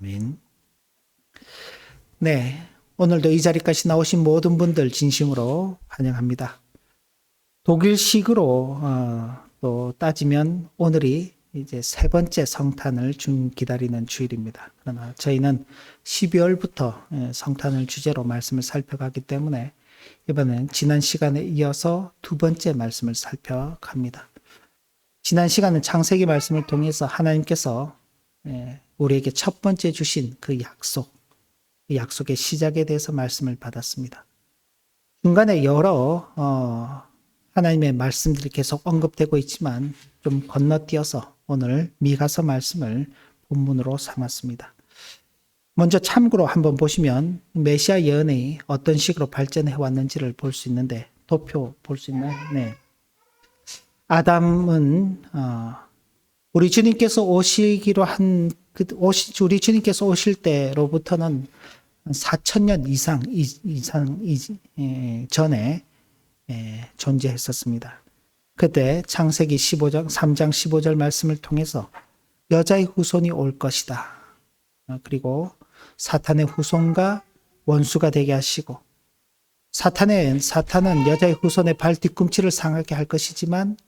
아멘. 네. 오늘도 이 자리까지 나오신 모든 분들 진심으로 환영합니다. 독일식으로 또 따지면 오늘이 이제 세 번째 성탄을 기다리는 주일입니다. 그러나 저희는 12월부터 성탄을 주제로 말씀을 살펴가기 때문에 이번엔 지난 시간에 이어서 두 번째 말씀을 살펴갑니다. 지난 시간은 창세기 말씀을 통해서 하나님께서 우리에게 첫 번째 주신 그 약속, 그 약속의 시작에 대해서 말씀을 받았습니다. 중간에 여러 하나님의 말씀들이 계속 언급되고 있지만 좀 건너뛰어서 오늘 미가서 말씀을 본문으로 삼았습니다. 먼저 참고로 한번 보시면 메시아 예언이 어떤 식으로 발전해 왔는지를 볼 수 있는데 도표 볼 수 있나요? 네. 아담은 우리 주님께서 오시기로 한 우리 주님께서 오실 때로부터는 4,000년 이상 전에 존재했었습니다. 그때 창세기 3장 15절 말씀을 통해서 여자의 후손이 올 것이다. 그리고 사탄의 후손과 원수가 되게 하시고 사탄은 여자의 후손의 발 뒤꿈치를 상하게 할 것이지만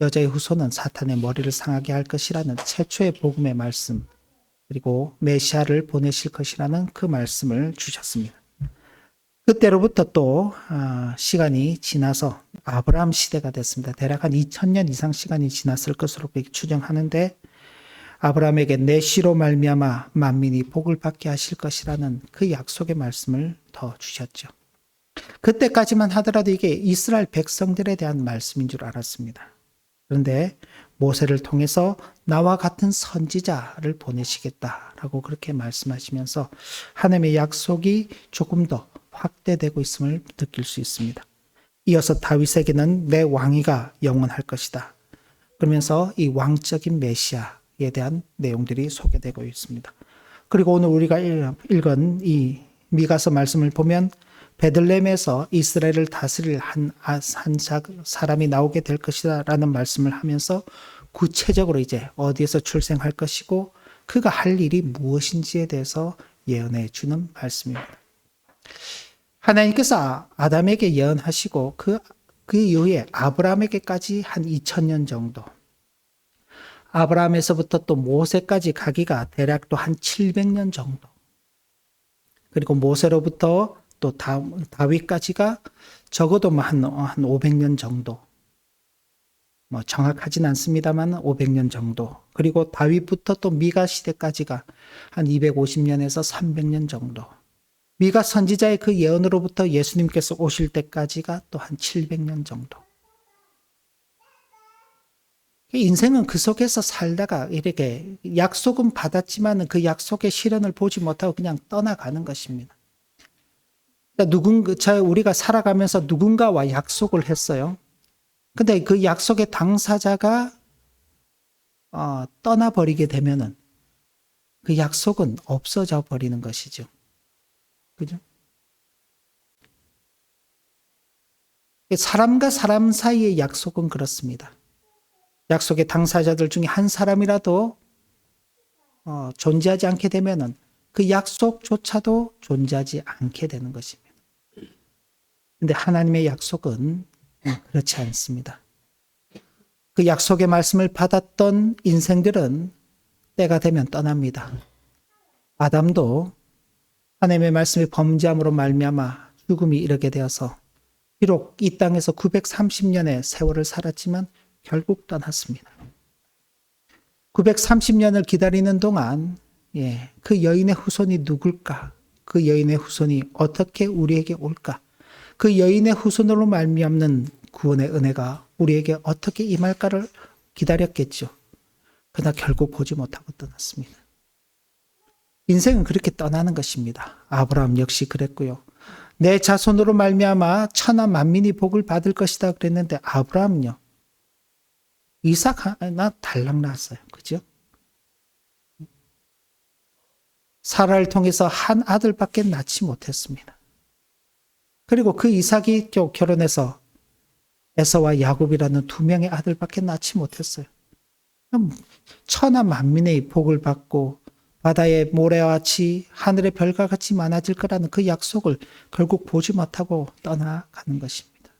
여자의 후손은 사탄의 머리를 상하게 할 것이라는 최초의 복음의 말씀, 그리고 메시아를 보내실 것이라는 그 말씀을 주셨습니다. 그때로부터 또 시간이 지나서 아브라함 시대가 됐습니다. 대략 한 2000년 이상 시간이 지났을 것으로 추정하는데 아브라함에게 내 씨로 말미암아 만민이 복을 받게 하실 것이라는 그 약속의 말씀을 더 주셨죠. 그때까지만 하더라도 이게 이스라엘 백성들에 대한 말씀인 줄 알았습니다. 그런데 모세를 통해서 나와 같은 선지자를 보내시겠다라고 그렇게 말씀하시면서 하나님의 약속이 조금 더 확대되고 있음을 느낄 수 있습니다. 이어서 다윗에게는 내 왕위가 영원할 것이다. 그러면서 이 왕적인 메시아에 대한 내용들이 소개되고 있습니다. 그리고 오늘 우리가 읽은 이 미가서 말씀을 보면 베들레헴에서 이스라엘을 다스릴 한 사람이 나오게 될 것이라는 말씀을 하면서 구체적으로 이제 어디에서 출생할 것이고 그가 할 일이 무엇인지에 대해서 예언해 주는 말씀입니다. 하나님께서 아담에게 예언하시고 그 이후에 아브라함에게까지 한 2000년 정도, 아브라함에서부터 또 모세까지 가기가 대략 또 한 700년 정도, 그리고 모세로부터 또 다윗까지가 적어도 한 500년 정도, 뭐 정확하진 않습니다만 500년 정도, 그리고 다윗부터 또 미가 시대까지가 한 250년에서 300년 정도, 미가 선지자의 그 예언으로부터 예수님께서 오실 때까지가 또 한 700년 정도. 인생은 그 속에서 살다가 이렇게 약속은 받았지만 그 약속의 실현을 보지 못하고 그냥 떠나가는 것입니다. 우리가 살아가면서 누군가와 약속을 했어요. 근데 그 약속의 당사자가 떠나버리게 되면은 그 약속은 없어져 버리는 것이죠. 그죠? 사람과 사람 사이의 약속은 그렇습니다. 약속의 당사자들 중에 한 사람이라도 존재하지 않게 되면은 그 약속조차도 존재하지 않게 되는 것입니다. 근데 하나님의 약속은 그렇지 않습니다. 그 약속의 말씀을 받았던 인생들은 때가 되면 떠납니다. 아담도 하나님의 말씀에 범죄함으로 말미암아 죽음이 이르게 되어서 비록 이 땅에서 930년의 세월을 살았지만 결국 떠났습니다. 930년을 기다리는 동안 그 여인의 후손이 누굴까? 그 여인의 후손이 어떻게 우리에게 올까? 그 여인의 후손으로 말미암는 구원의 은혜가 우리에게 어떻게 임할까를 기다렸겠죠. 그러나 결국 보지 못하고 떠났습니다. 인생은 그렇게 떠나는 것입니다. 아브라함 역시 그랬고요. 내 자손으로 말미암아 천하 만민이 복을 받을 것이다 그랬는데 아브라함은요. 이삭 하나 달랑 낳았어요. 그죠? 사라를 통해서 한 아들밖에 낳지 못했습니다. 그리고 그 이삭이 결혼해서 에서와 야곱이라는 두 명의 아들밖에 낳지 못했어요. 천하 만민의 복을 받고 바다의 모래와 같이 하늘의 별과 같이 많아질 거라는 그 약속을 결국 보지 못하고 떠나가는 것입니다.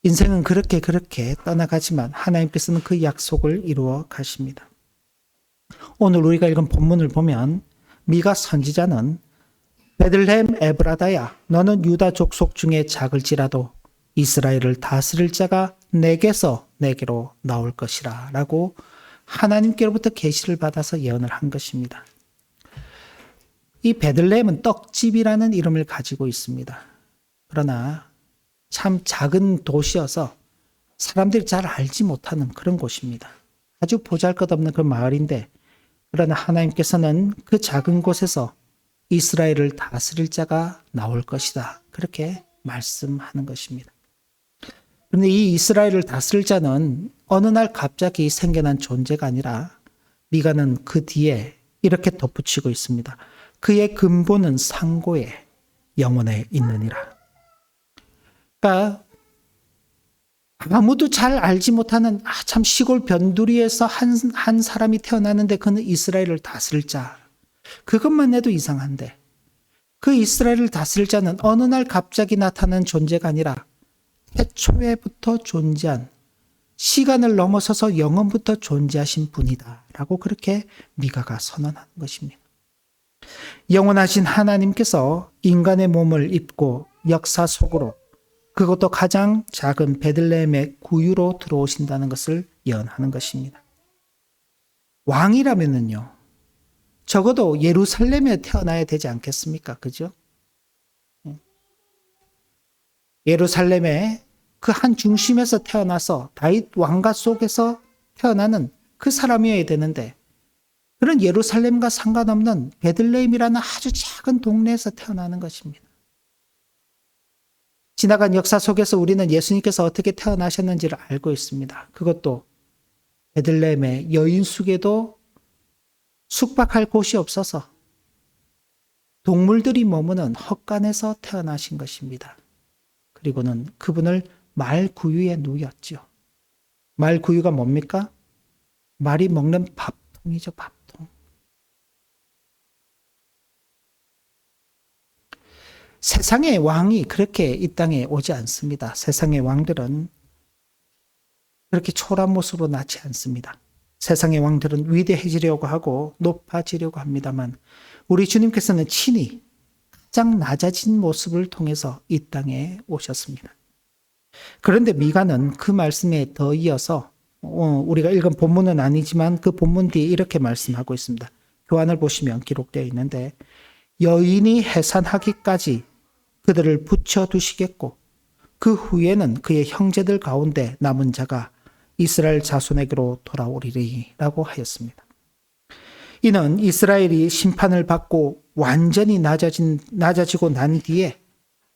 인생은 그렇게 떠나가지만 하나님께서는 그 약속을 이루어 가십니다. 오늘 우리가 읽은 본문을 보면 미가 선지자는 베들레헴 에브라다야, 너는 유다 족속 중에 작을지라도 이스라엘을 다스릴 자가 내게서 내게로 나올 것이라 라고 하나님께로부터 계시를 받아서 예언을 한 것입니다. 이 베들레헴은 떡집이라는 이름을 가지고 있습니다. 그러나 참 작은 도시여서 사람들이 잘 알지 못하는 그런 곳입니다. 아주 보잘것없는 그 마을인데, 그러나 하나님께서는 그 작은 곳에서 이스라엘을 다스릴 자가 나올 것이다, 그렇게 말씀하는 것입니다. 그런데 이 이스라엘을 다스릴 자는 어느 날 갑자기 생겨난 존재가 아니라 미가는 그 뒤에 이렇게 덧붙이고 있습니다. 그의 근본은 상고에 영원에 있느니라. 그러니까 아무도 잘 알지 못하는 참 시골 변두리에서 한 사람이 태어나는데 그는 이스라엘을 다스릴 자. 그것만 해도 이상한데 그 이스라엘을 다스릴 자는 어느 날 갑자기 나타난 존재가 아니라 태초에부터 존재한, 시간을 넘어서서 영원부터 존재하신 분이다 라고 그렇게 미가가 선언하는 것입니다. 영원하신 하나님께서 인간의 몸을 입고 역사 속으로, 그것도 가장 작은 베들레헴의 구유로 들어오신다는 것을 예언하는 것입니다. 왕이라면은요, 적어도 예루살렘에 태어나야 되지 않겠습니까? 그죠? 예루살렘의 그 한 중심에서 태어나서 다윗 왕가 속에서 태어나는 그 사람이어야 되는데, 그런 예루살렘과 상관없는 베들레헴이라는 아주 작은 동네에서 태어나는 것입니다. 지나간 역사 속에서 우리는 예수님께서 어떻게 태어나셨는지를 알고 있습니다. 그것도 베들레헴의 여인숙에도 숙박할 곳이 없어서 동물들이 머무는 헛간에서 태어나신 것입니다. 그리고는 그분을 말구유에 누였죠. 말구유가 뭡니까? 말이 먹는 밥통이죠, 밥통. 세상의 왕이 그렇게 이 땅에 오지 않습니다. 세상의 왕들은 그렇게 초라한 모습으로 나지 않습니다. 세상의 왕들은 위대해지려고 하고 높아지려고 합니다만, 우리 주님께서는 친히 가장 낮아진 모습을 통해서 이 땅에 오셨습니다. 그런데 미가는 그 말씀에 더 이어서 우리가 읽은 본문은 아니지만 그 본문 뒤에 이렇게 말씀하고 있습니다. 교환을 보시면 기록되어 있는데, 여인이 해산하기까지 그들을 붙여두시겠고 그 후에는 그의 형제들 가운데 남은 자가 이스라엘 자손에게로 돌아오리리 라고 하였습니다. 이는 이스라엘이 심판을 받고 완전히 낮아지고 난 뒤에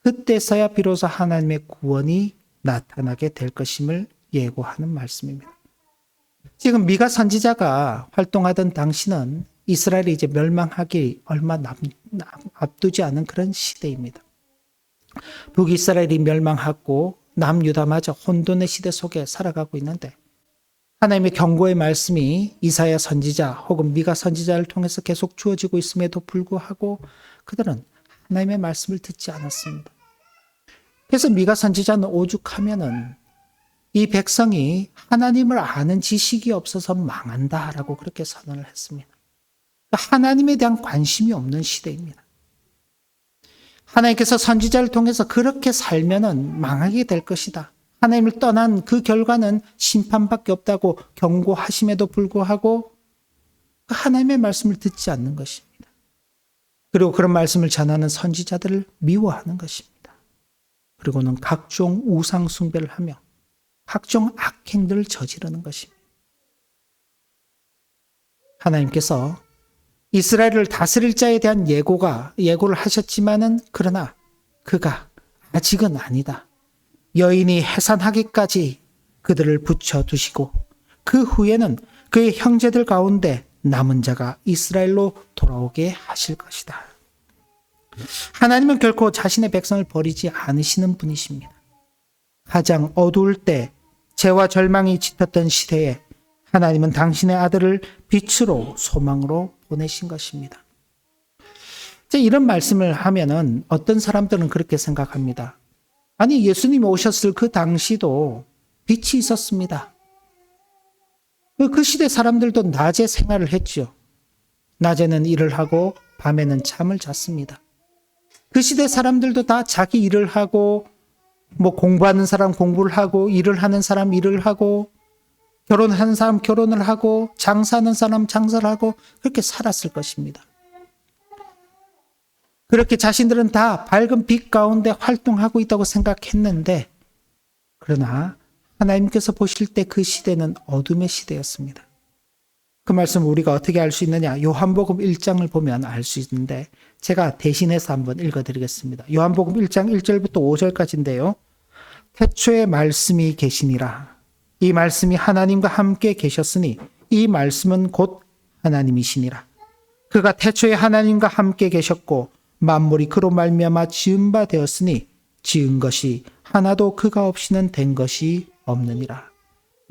그때서야 비로소 하나님의 구원이 나타나게 될 것임을 예고하는 말씀입니다. 지금 미가 선지자가 활동하던 당시는 이스라엘이 이제 멸망하기 얼마 앞두지 않은 그런 시대입니다. 북이스라엘이 멸망하고 남유다마저 혼돈의 시대 속에 살아가고 있는데, 하나님의 경고의 말씀이 이사야 선지자 혹은 미가 선지자를 통해서 계속 주어지고 있음에도 불구하고 그들은 하나님의 말씀을 듣지 않았습니다. 그래서 미가 선지자는 오죽하면은 이 백성이 하나님을 아는 지식이 없어서 망한다라고 그렇게 선언을 했습니다. 하나님에 대한 관심이 없는 시대입니다. 하나님께서 선지자를 통해서 그렇게 살면은 망하게 될 것이다. 하나님을 떠난 그 결과는 심판밖에 없다고 경고하심에도 불구하고 하나님의 말씀을 듣지 않는 것입니다. 그리고 그런 말씀을 전하는 선지자들을 미워하는 것입니다. 그리고는 각종 우상 숭배를 하며 각종 악행들을 저지르는 것입니다. 하나님께서 이스라엘을 다스릴 자에 대한 예고를 하셨지만은, 그러나 그가 아직은 아니다. 여인이 해산하기까지 그들을 붙여두시고 그 후에는 그의 형제들 가운데 남은 자가 이스라엘로 돌아오게 하실 것이다. 하나님은 결코 자신의 백성을 버리지 않으시는 분이십니다. 가장 어두울 때 죄와 절망이 짙었던 시대에 하나님은 당신의 아들을 빛으로 소망으로 보내신 것입니다. 이런 말씀을 하면은 어떤 사람들은 그렇게 생각합니다. 아니, 예수님이 오셨을 그 당시도 빛이 있었습니다. 그 시대 사람들도 낮에 생활을 했죠. 낮에는 일을 하고 밤에는 잠을 잤습니다. 그 시대 사람들도 다 자기 일을 하고, 공부하는 사람 공부를 하고, 일을 하는 사람 일을 하고, 결혼하는 사람 결혼을 하고, 장사하는 사람 장사를 하고, 그렇게 살았을 것입니다. 그렇게 자신들은 다 밝은 빛 가운데 활동하고 있다고 생각했는데, 그러나 하나님께서 보실 때 그 시대는 어둠의 시대였습니다. 그 말씀을 우리가 어떻게 알 수 있느냐? 요한복음 1장을 보면 알 수 있는데, 제가 대신해서 한번 읽어드리겠습니다. 요한복음 1장 1절부터 5절까지인데요. 태초에 말씀이 계시니라. 이 말씀이 하나님과 함께 계셨으니 이 말씀은 곧 하나님이시니라. 그가 태초에 하나님과 함께 계셨고 만물이 그로 말미암아 지은 바 되었으니 지은 것이 하나도 그가 없이는 된 것이 없느니라.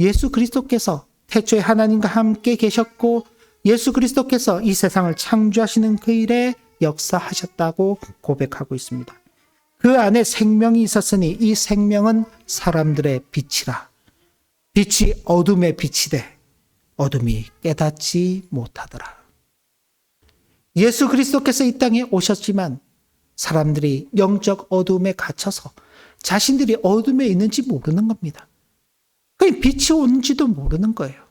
예수 그리스도께서 태초에 하나님과 함께 계셨고 예수 그리스도께서 이 세상을 창조하시는 그 일에 역사하셨다고 고백하고 있습니다. 그 안에 생명이 있었으니 이 생명은 사람들의 빛이라. 빛이 어둠의 빛이되 어둠이 깨닫지 못하더라. 예수 그리스도께서 이 땅에 오셨지만 사람들이 영적 어둠에 갇혀서 자신들이 어둠에 있는지 모르는 겁니다. 그냥 빛이 온지도 모르는 거예요.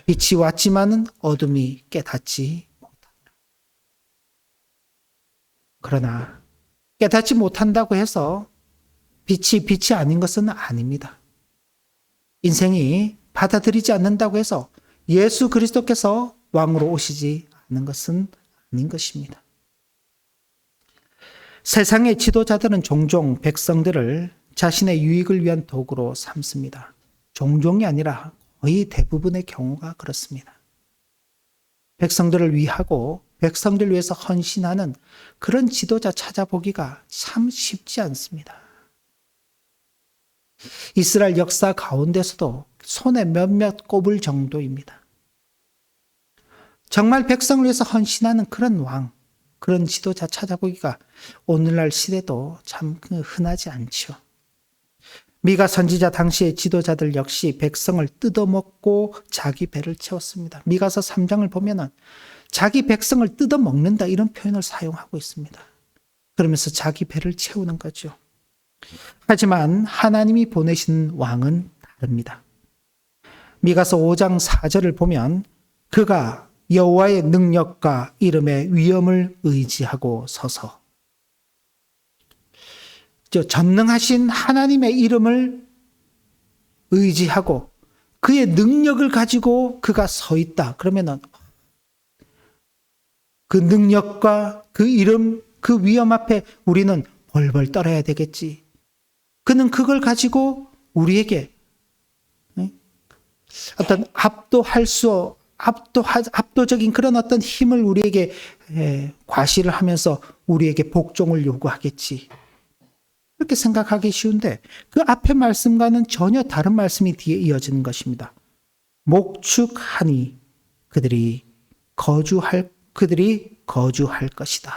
빛이 왔지만은 어둠이 깨닫지 못한다. 그러나 깨닫지 못한다고 해서 빛이 아닌 것은 아닙니다. 인생이 받아들이지 않는다고 해서 예수 그리스도께서 왕으로 오시지 않는 것은 아닌 것입니다. 세상의 지도자들은 종종 백성들을 자신의 유익을 위한 도구로 삼습니다. 종종이 아니라 거의 대부분의 경우가 그렇습니다. 백성들을 위하고 백성들을 위해서 헌신하는 그런 지도자 찾아보기가 참 쉽지 않습니다. 이스라엘 역사 가운데서도 손에 몇몇 꼽을 정도입니다. 정말 백성을 위해서 헌신하는 그런 왕, 그런 지도자 찾아보기가 오늘날 시대도 참 흔하지 않죠. 미가 선지자 당시의 지도자들 역시 백성을 뜯어먹고 자기 배를 채웠습니다. 미가서 3장을 보면은 자기 백성을 뜯어먹는다 이런 표현을 사용하고 있습니다. 그러면서 자기 배를 채우는 거죠. 하지만 하나님이 보내신 왕은 다릅니다. 미가서 5장 4절을 보면 그가 여호와의 능력과 이름의 위엄을 의지하고 서서 전능하신 하나님의 이름을 의지하고 그의 능력을 가지고 그가 서 있다. 그러면은 그 능력과 그 이름, 그 위엄 앞에 우리는 벌벌 떨어야 되겠지. 그는 그걸 가지고 우리에게 어떤 압도적인 그런 어떤 힘을 우리에게 과시를 하면서 우리에게 복종을 요구하겠지. 그렇게 생각하기 쉬운데 그 앞의 말씀과는 전혀 다른 말씀이 뒤에 이어지는 것입니다. 목축하니 그들이 거주할 것이다.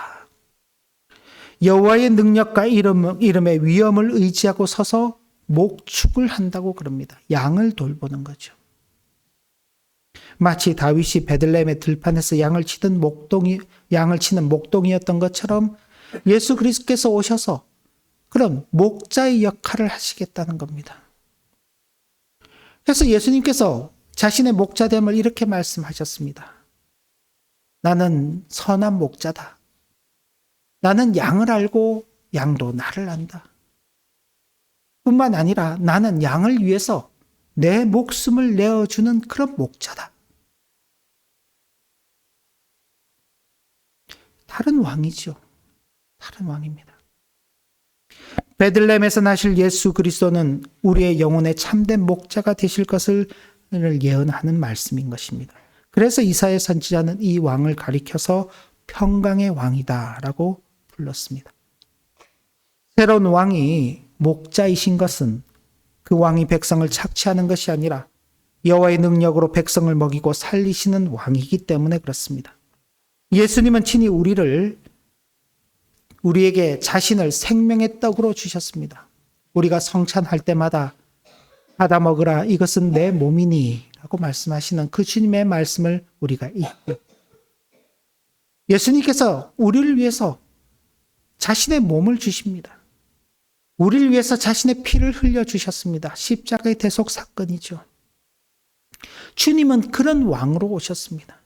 여호와의 능력과 이름의 위엄을 의지하고 서서 목축을 한다고 그럽니다. 양을 돌보는 거죠. 마치 다윗이 베들레헴의 들판에서 양을 치는 목동이었던 것처럼 예수 그리스도께서 오셔서 그런 목자의 역할을 하시겠다는 겁니다. 그래서 예수님께서 자신의 목자됨을 이렇게 말씀하셨습니다. 나는 선한 목자다. 나는 양을 알고 양도 나를 안다. 뿐만 아니라 나는 양을 위해서 내 목숨을 내어주는 그런 목자다. 다른 왕이죠. 다른 왕입니다. 베들레헴에서 나실 예수 그리스도는 우리의 영혼의 참된 목자가 되실 것을 예언하는 말씀인 것입니다. 그래서 이사야 선지자는 이 왕을 가리켜서 평강의 왕이다라고 불렀습니다. 새로운 왕이 목자이신 것은 그 왕이 백성을 착취하는 것이 아니라 여호와의 능력으로 백성을 먹이고 살리시는 왕이기 때문에 그렇습니다. 예수님은 친히 우리에게 자신을 생명의 떡으로 주셨습니다. 우리가 성찬할 때마다 받아 먹으라 이것은 내 몸이니 라고 말씀하시는 그 주님의 말씀을 우리가 잊고, 예수님께서 우리를 위해서 자신의 몸을 주십니다. 우리를 위해서 자신의 피를 흘려주셨습니다. 십자가의 대속 사건이죠. 주님은 그런 왕으로 오셨습니다.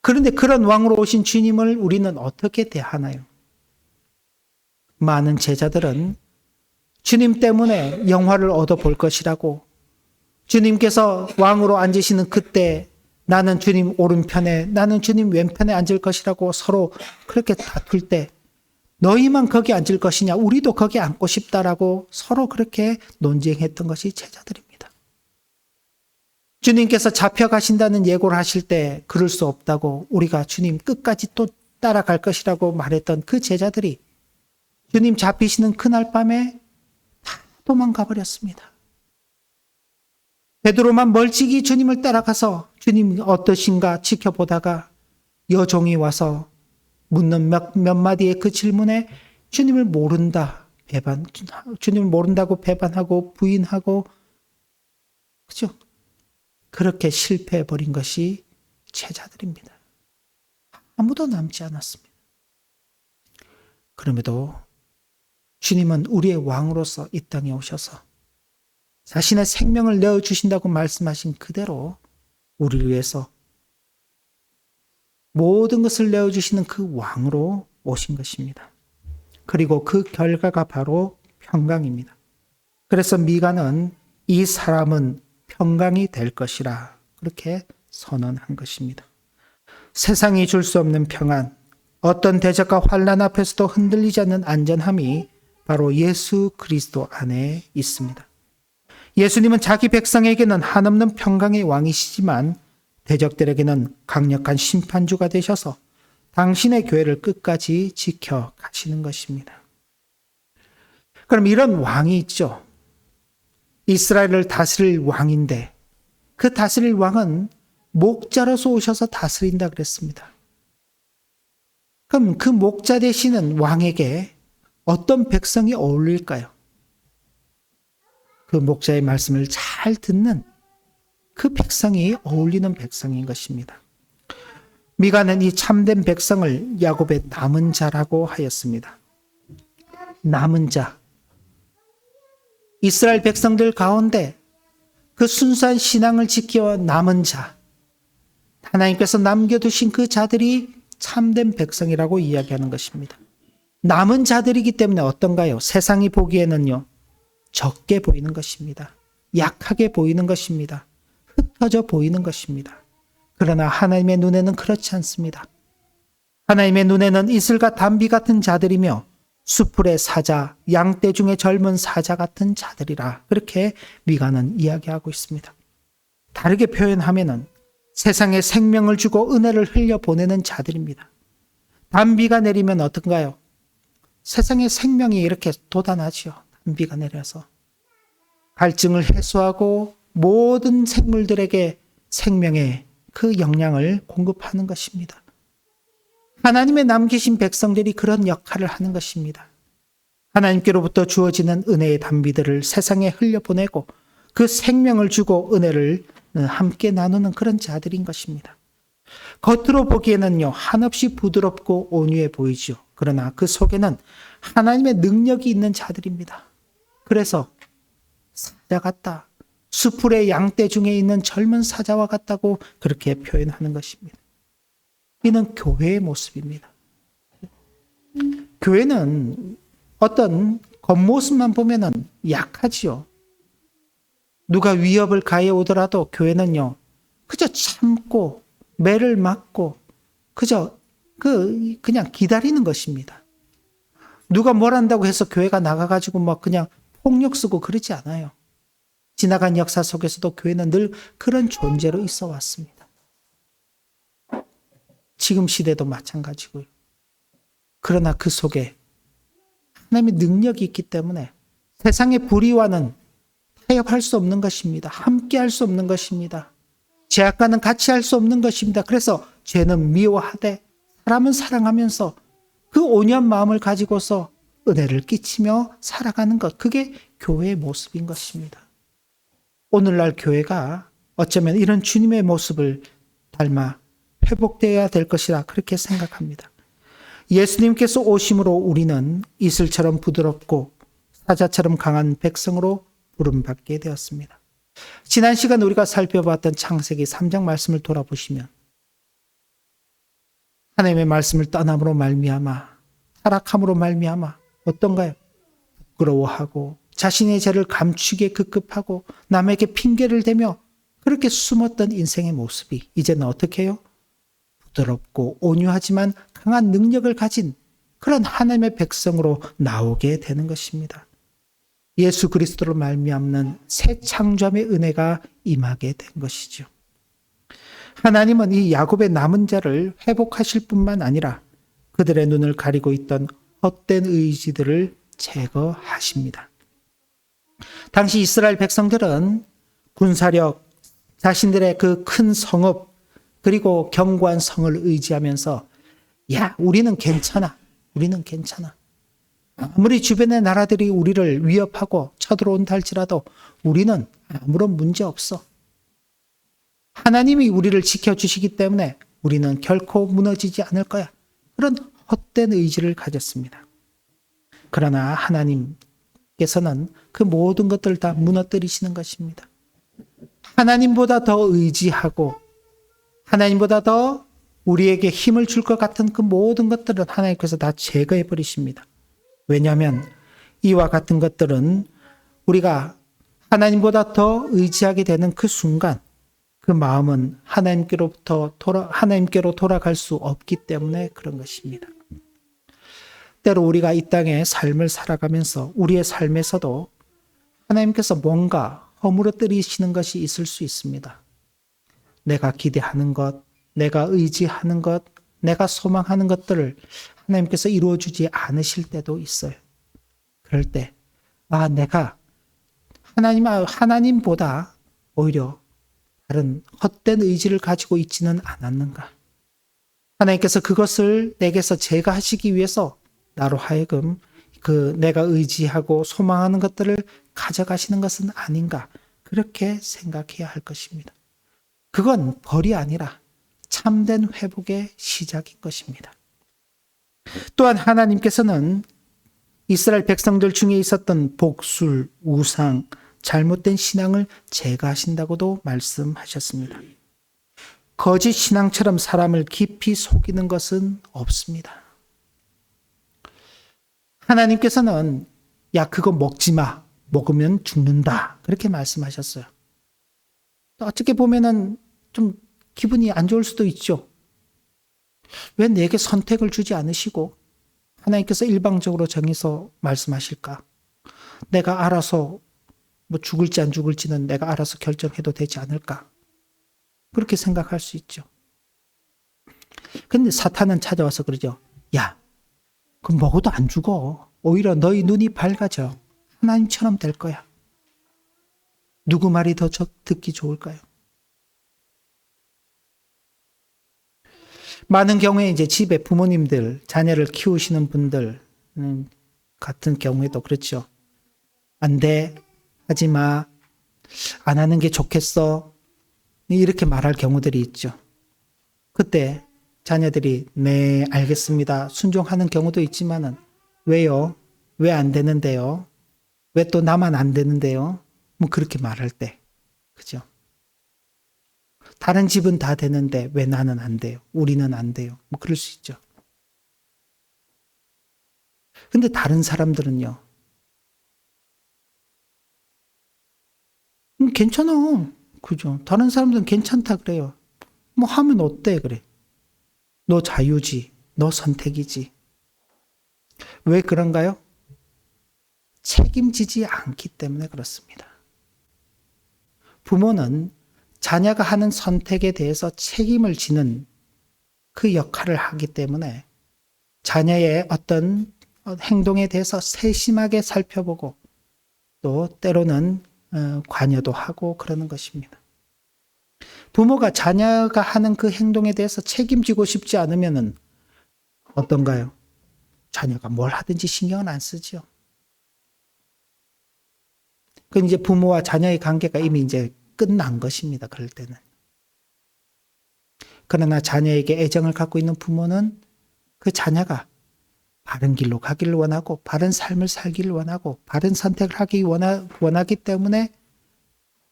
그런데 그런 왕으로 오신 주님을 우리는 어떻게 대하나요? 많은 제자들은 주님 때문에 영화를 얻어볼 것이라고, 주님께서 왕으로 앉으시는 그때 나는 주님 오른편에, 나는 주님 왼편에 앉을 것이라고 서로 그렇게 다툴 때, 너희만 거기 앉을 것이냐, 우리도 거기 앉고 싶다라고 서로 그렇게 논쟁했던 것이 제자들입니다. 주님께서 잡혀가신다는 예고를 하실 때 그럴 수 없다고, 우리가 주님 끝까지 또 따라갈 것이라고 말했던 그 제자들이 주님 잡히시는 그날 밤에 다 도망가 버렸습니다. 베드로만 멀찍이 주님을 따라가서 주님이 어떠신가 지켜보다가 여종이 와서 묻는 몇 마디의 그 질문에 주님을 모른다고 배반하고 부인하고, 그죠? 그렇게 실패해버린 것이 제자들입니다. 아무도 남지 않았습니다. 그럼에도 주님은 우리의 왕으로서 이 땅에 오셔서 자신의 생명을 내어주신다고 말씀하신 그대로 우리를 위해서 모든 것을 내어주시는 그 왕으로 오신 것입니다. 그리고 그 결과가 바로 평강입니다. 그래서 미가는 이 사람은 평강이 될 것이라 그렇게 선언한 것입니다. 세상이 줄 수 없는 평안, 어떤 대적과 환난 앞에서도 흔들리지 않는 안전함이 바로 예수 그리스도 안에 있습니다. 예수님은 자기 백성에게는 한없는 평강의 왕이시지만 대적들에게는 강력한 심판주가 되셔서 당신의 교회를 끝까지 지켜가시는 것입니다. 그럼 이런 왕이 있죠. 이스라엘을 다스릴 왕인데 그 다스릴 왕은 목자로서 오셔서 다스린다 그랬습니다. 그럼 그 목자 되시는 왕에게 어떤 백성이 어울릴까요? 그 목자의 말씀을 잘 듣는 그 백성이 어울리는 백성인 것입니다. 미가는 이 참된 백성을 야곱의 남은 자라고 하였습니다. 남은 자. 이스라엘 백성들 가운데 그 순수한 신앙을 지켜 남은 자, 하나님께서 남겨두신 그 자들이 참된 백성이라고 이야기하는 것입니다. 남은 자들이기 때문에 어떤가요? 세상이 보기에는요, 적게 보이는 것입니다. 약하게 보이는 것입니다. 흩어져 보이는 것입니다. 그러나 하나님의 눈에는 그렇지 않습니다. 하나님의 눈에는 이슬과 담비 같은 자들이며 수풀의 사자, 양떼 중에 젊은 사자 같은 자들이라 그렇게 미가는 이야기하고 있습니다. 다르게 표현하면은 세상에 생명을 주고 은혜를 흘려보내는 자들입니다. 담비가 내리면 어떤가요? 세상에 생명이 이렇게 돋아나죠. 담비가 내려서 갈증을 해소하고 모든 생물들에게 생명의 그 영양을 공급하는 것입니다. 하나님의 남기신 백성들이 그런 역할을 하는 것입니다. 하나님께로부터 주어지는 은혜의 담비들을 세상에 흘려보내고 그 생명을 주고 은혜를 함께 나누는 그런 자들인 것입니다. 겉으로 보기에는요, 한없이 부드럽고 온유해 보이죠. 그러나 그 속에는 하나님의 능력이 있는 자들입니다. 그래서 사자 같다, 수풀의 양떼 중에 있는 젊은 사자와 같다고 그렇게 표현하는 것입니다. 이는 교회의 모습입니다. 교회는 어떤 겉모습만 보면은 약하지요. 누가 위협을 가해 오더라도 교회는요, 그저 참고 매를 맞고 그저 그냥 기다리는 것입니다. 누가 뭘 한다고 해서 교회가 나가가지고 막 그냥 폭력 쓰고 그러지 않아요. 지나간 역사 속에서도 교회는 늘 그런 존재로 있어 왔습니다. 지금 시대도 마찬가지고요. 그러나 그 속에 하나님의 능력이 있기 때문에 세상의 불의와는 타협할 수 없는 것입니다. 함께 할 수 없는 것입니다. 죄악과는 같이 할 수 없는 것입니다. 그래서 죄는 미워하되 사람은 사랑하면서 그 온유한 마음을 가지고서 은혜를 끼치며 살아가는 것, 그게 교회의 모습인 것입니다. 오늘날 교회가 어쩌면 이런 주님의 모습을 닮아 회복되어야 될 것이라 그렇게 생각합니다. 예수님께서 오심으로 우리는 이슬처럼 부드럽고 사자처럼 강한 백성으로 부름받게 되었습니다. 지난 시간 우리가 살펴봤던 창세기 3장 말씀을 돌아보시면 하나님의 말씀을 떠남으로 말미암아 타락함으로 말미암아 어떤가요? 부끄러워하고 자신의 죄를 감추기에 급급하고 남에게 핑계를 대며 그렇게 숨었던 인생의 모습이 이제는 어떻게 해요? 부드럽고 온유하지만 강한 능력을 가진 그런 하나님의 백성으로 나오게 되는 것입니다. 예수 그리스도로 말미암는 새 창조함의 은혜가 임하게 된 것이죠. 하나님은 이 야곱의 남은 자를 회복하실 뿐만 아니라 그들의 눈을 가리고 있던 헛된 의지들을 제거하십니다. 당시 이스라엘 백성들은 군사력, 자신들의 그 큰 성읍, 그리고 견고한 성을 의지하면서 우리는 괜찮아. 우리는 괜찮아. 아무리 주변의 나라들이 우리를 위협하고 쳐들어온다 할지라도 우리는 아무런 문제 없어. 하나님이 우리를 지켜주시기 때문에 우리는 결코 무너지지 않을 거야. 그런 헛된 의지를 가졌습니다. 그러나 하나님께서는 그 모든 것들을 다 무너뜨리시는 것입니다. 하나님보다 더 의지하고 하나님보다 더 우리에게 힘을 줄 것 같은 그 모든 것들은 하나님께서 다 제거해 버리십니다. 왜냐하면 이와 같은 것들은 우리가 하나님보다 더 의지하게 되는 그 순간 그 마음은 하나님께로 돌아갈 수 없기 때문에 그런 것입니다. 때로 우리가 이 땅의 삶을 살아가면서 우리의 삶에서도 하나님께서 뭔가 허물어뜨리시는 것이 있을 수 있습니다. 내가 기대하는 것, 내가 의지하는 것, 내가 소망하는 것들을 하나님께서 이루어주지 않으실 때도 있어요. 그럴 때, 내가 하나님보다 오히려 다른 헛된 의지를 가지고 있지는 않았는가. 하나님께서 그것을 내게서 제거하시기 위해서 나로 하여금 내가 의지하고 소망하는 것들을 가져가시는 것은 아닌가. 그렇게 생각해야 할 것입니다. 그건 벌이 아니라 참된 회복의 시작인 것입니다. 또한 하나님께서는 이스라엘 백성들 중에 있었던 복술, 우상, 잘못된 신앙을 제거하신다고도 말씀하셨습니다. 거짓 신앙처럼 사람을 깊이 속이는 것은 없습니다. 하나님께서는 그거 먹지 마. 먹으면 죽는다. 그렇게 말씀하셨어요. 어떻게 보면은 좀 기분이 안 좋을 수도 있죠. 왜 내게 선택을 주지 않으시고 하나님께서 일방적으로 정해서 말씀하실까? 내가 알아서 죽을지 안 죽을지는 내가 알아서 결정해도 되지 않을까? 그렇게 생각할 수 있죠. 근데 사탄은 찾아와서 그러죠. 그럼 먹어도 안 죽어. 오히려 너희 눈이 밝아져. 하나님처럼 될 거야. 누구 말이 더 듣기 좋을까요? 많은 경우에 이제 집에 부모님들, 자녀를 키우시는 분들 같은 경우에도 그렇죠. 안 돼. 하지 마. 안 하는 게 좋겠어. 이렇게 말할 경우들이 있죠. 그때 자녀들이 네, 알겠습니다. 순종하는 경우도 있지만은 왜요? 왜 안 되는데요? 왜 또 나만 안 되는데요? 그렇게 말할 때. 그죠? 다른 집은 다 되는데 왜 나는 안 돼요? 우리는 안 돼요. 그럴 수 있죠. 근데 다른 사람들은요. 괜찮아. 그죠? 다른 사람들은 괜찮다 그래요. 하면 어때? 그래. 너 자유지. 너 선택이지. 왜 그런가요? 책임지지 않기 때문에 그렇습니다. 부모는 자녀가 하는 선택에 대해서 책임을 지는 그 역할을 하기 때문에 자녀의 어떤 행동에 대해서 세심하게 살펴보고 또 때로는 관여도 하고 그러는 것입니다. 부모가 자녀가 하는 그 행동에 대해서 책임지고 싶지 않으면은 어떤가요? 자녀가 뭘 하든지 신경은 안 쓰죠. 그 이제 부모와 자녀의 관계가 이미 이제 끝난 것입니다. 그럴 때는. 그러나 자녀에게 애정을 갖고 있는 부모는 그 자녀가 바른 길로 가기를 원하고 바른 삶을 살기를 원하고 바른 선택을 하기 원하기 때문에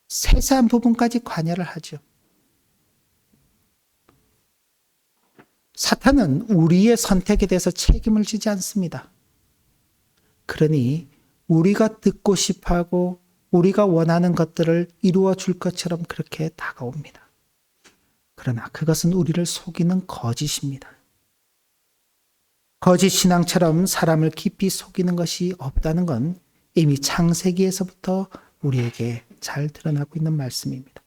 세세한 부분까지 관여를 하죠. 사탄은 우리의 선택에 대해서 책임을 지지 않습니다. 그러니 우리가 듣고 싶어하고 우리가 원하는 것들을 이루어 줄 것처럼 그렇게 다가옵니다. 그러나 그것은 우리를 속이는 거짓입니다. 거짓 신앙처럼 사람을 깊이 속이는 것이 없다는 건 이미 창세기에서부터 우리에게 잘 드러나고 있는 말씀입니다.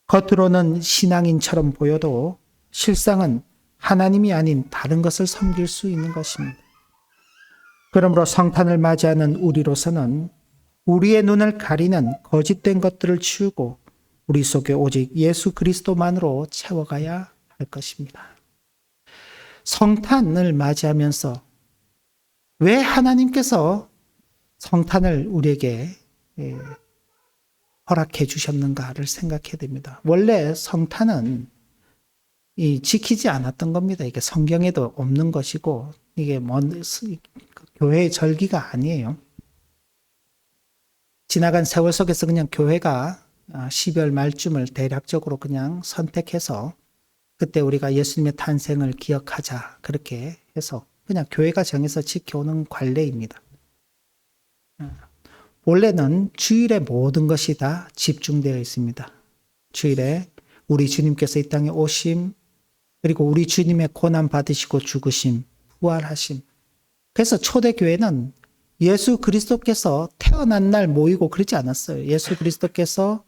겉으로는 신앙인처럼 보여도 실상은 하나님이 아닌 다른 것을 섬길 수 있는 것입니다. 그러므로 성탄을 맞이하는 우리로서는 우리의 눈을 가리는 거짓된 것들을 치우고 우리 속에 오직 예수 그리스도만으로 채워가야 할 것입니다. 성탄을 맞이하면서 왜 하나님께서 성탄을 우리에게 허락해 주셨는가를 생각해야 됩니다. 원래 성탄은 지키지 않았던 겁니다. 이게 성경에도 없는 것이고 이게 교회의 절기가 아니에요. 지나간 세월 속에서 그냥 교회가 12월 말쯤을 대략적으로 그냥 선택해서 그때 우리가 예수님의 탄생을 기억하자 그렇게 해서 그냥 교회가 정해서 지켜오는 관례입니다. 원래는 주일에 모든 것이 다 집중되어 있습니다. 주일에 우리 주님께서 이 땅에 오심, 그리고 우리 주님의 고난 받으시고 죽으심, 부활하심. 그래서 초대교회는 예수 그리스도께서 태어난 날 모이고 그러지 않았어요. 예수 그리스도께서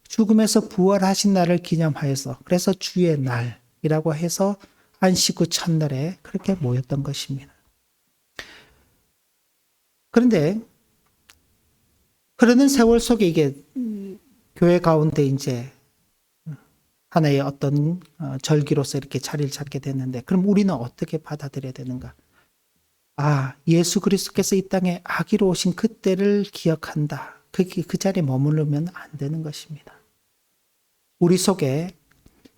죽음에서 부활하신 날을 기념하여서, 그래서 주의 날이라고 해서 안식 후 첫날에 그렇게 모였던 것입니다. 그런데 그러는 세월 속에 이게 교회 가운데 이제 하나의 어떤 절기로서 이렇게 자리를 잡게 됐는데, 그럼 우리는 어떻게 받아들여야 되는가? 예수 그리스도께서 이 땅에 아기로 오신 그때를 기억한다. 그 자리에 머무르면 안 되는 것입니다. 우리 속에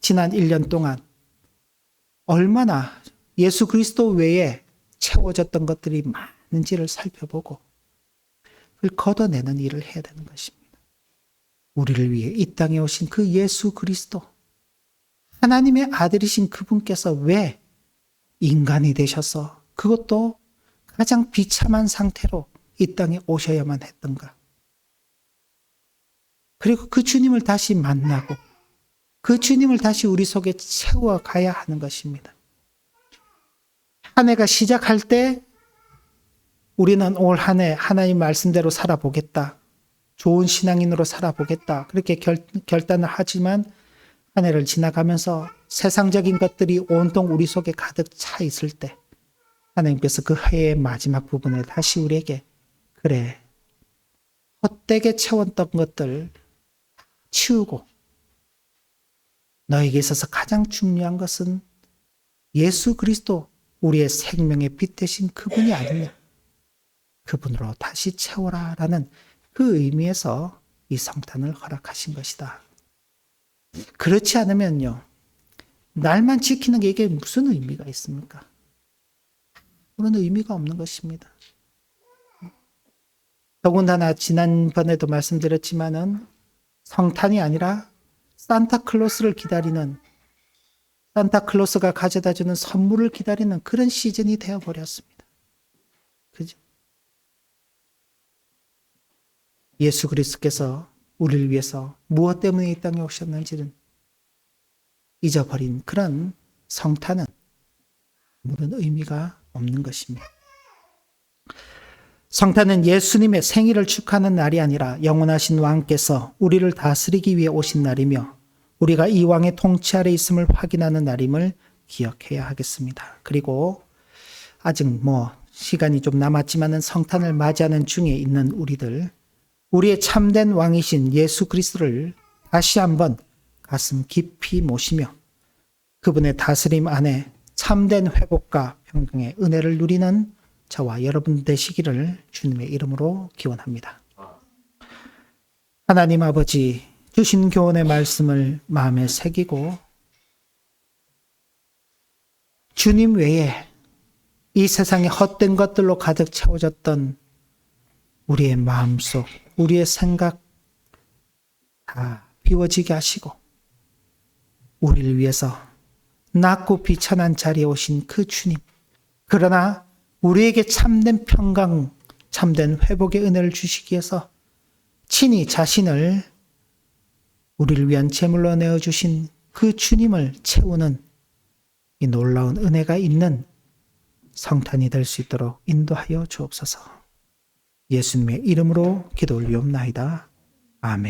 지난 1년 동안 얼마나 예수 그리스도 외에 채워졌던 것들이 많은지를 살펴보고 그걸 걷어내는 일을 해야 되는 것입니다. 우리를 위해 이 땅에 오신 그 예수 그리스도, 하나님의 아들이신 그분께서 왜 인간이 되셔서 그것도 가장 비참한 상태로 이 땅에 오셔야만 했던가? 그리고 그 주님을 다시 만나고 그 주님을 다시 우리 속에 채워가야 하는 것입니다. 한 해가 시작할 때 우리는 올 한 해 하나님 말씀대로 살아보겠다. 좋은 신앙인으로 살아보겠다. 그렇게 결단을 하지만 한 해를 지나가면서 세상적인 것들이 온통 우리 속에 가득 차 있을 때 하나님께서 그 해의 마지막 부분에 다시 우리에게 그래, 헛되게 채웠던 것들 치우고 너에게 있어서 가장 중요한 것은 예수 그리스도, 우리의 생명의 빛 되신 그분이 아니냐. 그분으로 다시 채워라라는 그 의미에서 이 성탄을 허락하신 것이다. 그렇지 않으면요, 날만 지키는 게 이게 무슨 의미가 있습니까? 그런 의미가 없는 것입니다. 더군다나 지난번에도 말씀드렸지만은 성탄이 아니라 산타클로스를 기다리는, 산타클로스가 가져다주는 선물을 기다리는 그런 시즌이 되어버렸습니다. 그죠? 예수 그리스도께서 우리를 위해서 무엇 때문에 이 땅에 오셨는지는 잊어버린 그런 성탄은 아무런 의미가 없는 것입니다. 성탄은 예수님의 생일을 축하하는 날이 아니라 영원하신 왕께서 우리를 다스리기 위해 오신 날이며 우리가 이 왕의 통치 아래 있음을 확인하는 날임을 기억해야 하겠습니다. 그리고 아직 시간이 좀 남았지만은 성탄을 맞이하는 중에 있는 우리들, 우리의 참된 왕이신 예수 그리스도를 다시 한번 가슴 깊이 모시며 그분의 다스림 안에 참된 회복과 평강의 은혜를 누리는 저와 여러분 되시기를 주님의 이름으로 기원합니다. 하나님 아버지, 주신 교훈의 말씀을 마음에 새기고 주님 외에 이 세상에 헛된 것들로 가득 채워졌던 우리의 마음속, 우리의 생각 다 비워지게 하시고 우리를 위해서 낮고 비천한 자리에 오신 그 주님, 그러나 우리에게 참된 평강, 참된 회복의 은혜를 주시기 위해서 친히 자신을 우리를 위한 제물로 내어주신 그 주님을 채우는 이 놀라운 은혜가 있는 성탄이 될 수 있도록 인도하여 주옵소서. 예수님의 이름으로 기도 올리옵나이다. 아멘.